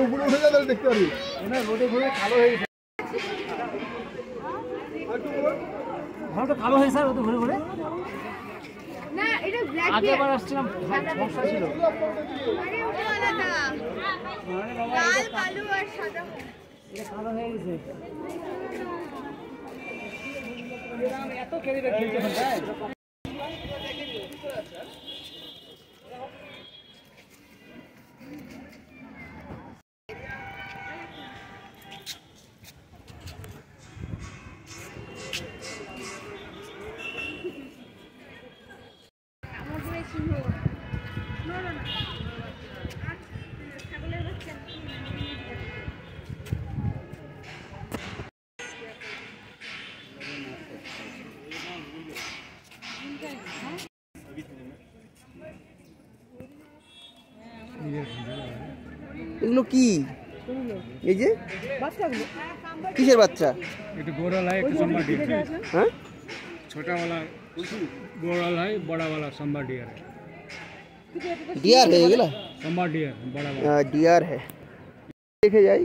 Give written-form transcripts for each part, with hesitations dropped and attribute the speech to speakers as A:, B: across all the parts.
A: উপরে উঠে যাবে দেখতে পারি রোদে ঘুরে কালো হয়ে গেছে কালো হয়েছে স্যার রোদে ঘুরে ঘুরে না এটা ব্ল্যাক আগেবার আসছিলাম সমস্যা ছিল আরে ওটা আলাদা লাল কালো আর সাদা এটা কালো হয়ে গেছে এত কেড়ে খেলতে হয়
B: এগুলো কি এই যে কিসের বাচ্চা
A: এটা गोरल है एक संबा डियर
B: हाँ
A: छोटा वाला गोरल है बड़ा वाला संबा डियर है
B: डियर है ये
A: संबा डियर बड़ा वाला
B: डियर है देखे जाए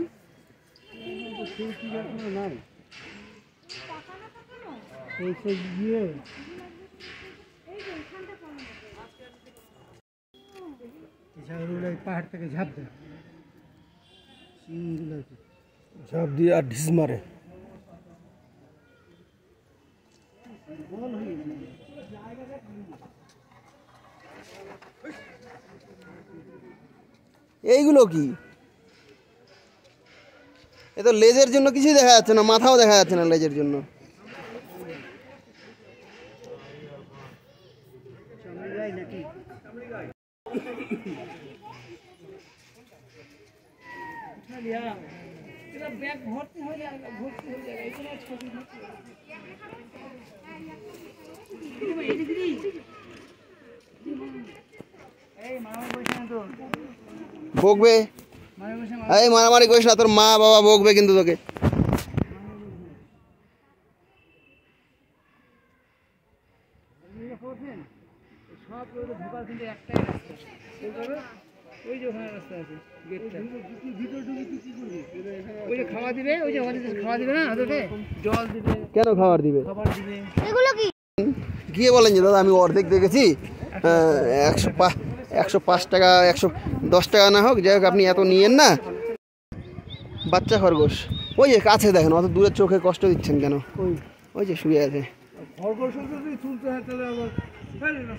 A: पहाड़ থেকে ঝাঁপ দেয় ঝাঁপ দিয়ে আর ঢিস মারে
B: এইগুলো কি এ তো লেজের জন্য কিছুই দেখা যাচ্ছে না মাথাও দেখা যাচ্ছে না লেজের জন্য
C: बैग भर्ती हो जाएगा इतना छोटी
B: ভোগবে এই মারামারি করিস না তোর মা বাবা ভোগবে কিন্তু তোকে
C: সব ঢোকার কিন্তু একটাই রাস্তা ওই যে ওখানে রাস্তা আছে গেটটা ভিতর ঢুকে কি করবি ওই যে খাওয়া দিবে ওই যে আমাদের খাওয়া দিবে না হাতে জল দিবে
B: কেন খাবার দিবে
C: এগুলো কি
B: গিয়ে বলেন যে দাদা আমি অর্ধেক দেখেছি 105 টাকা 110 টাকা না হোক যাই হোক আপনি এত নিয়েন না বাচ্চা খরগোশ ওই যে কাছে দেখেন অত দূরের চোখে কষ্ট দিচ্ছেন কেন ওই যে শুয়ে আছে
A: খরগোশ যদি তুলতে হয় তাহলে আবার ফেলে না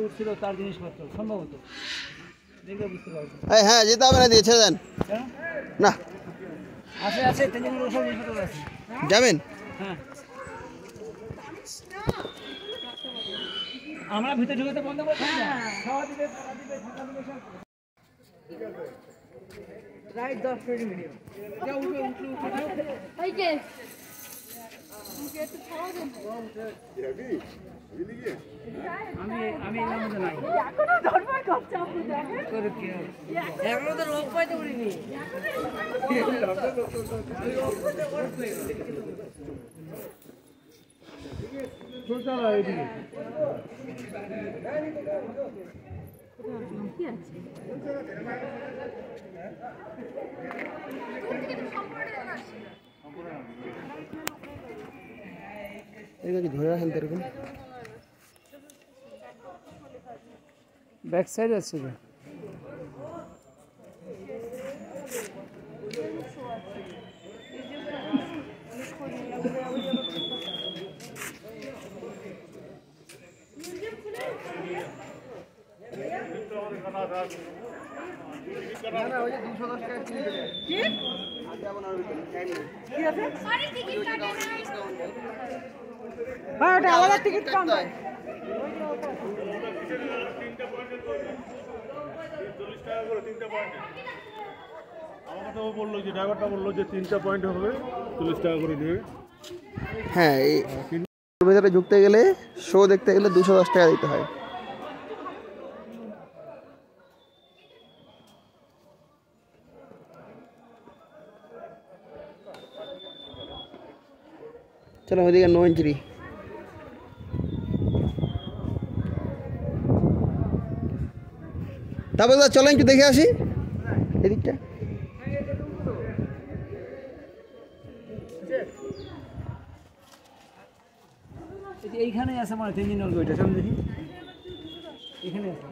C: উঠছিল তার জিনিসপত্র সম্ভবত দেখে বুঝতে পারবো
B: হ্যাঁ যেতে হবে না দিয়েছে দেন না
C: আছে আছে সব জিনিসপত্র আছে
B: যাবেন
C: হ্যাঁ আমরা ভিতরে ঢুকতে বন্ধ করছি খাওয়া দিবে থাকা দিবে সব রাইট 10-20 মিনিট যা উঠে এই যে একটু খাওয়া দেন আমি এর মধ্যে নাই এখনো ধরবার করছে আপনি দেখেন করে কি এখনো তো রোগ পাইতে উড়িনি
A: চল এইদিকে
C: কি আছে
B: এগুলো ধরে রাখেন এরকম
C: ব্যাক সাইড আছে আলাদা টিকিট কম দেয়
D: আমাকে তো বললো যে ড্রাইভারটা বললো যে 3টা পয়েন্ট হবে 40 টাকা করে দেবে।
B: হ্যাঁ, এই ভিতরে ঢুকতে গেলে শো দেখতে গেলে 210 টাকা দিতে হয়। চলো ওইদিকে নো এন্ট্রি। তারপর চলো একটু দেখে আসি এদিকটা।
C: এইখানে আছে মানে তেঞ্জিন নলকে ওইটা সামনে দেখি, এখানে আছে।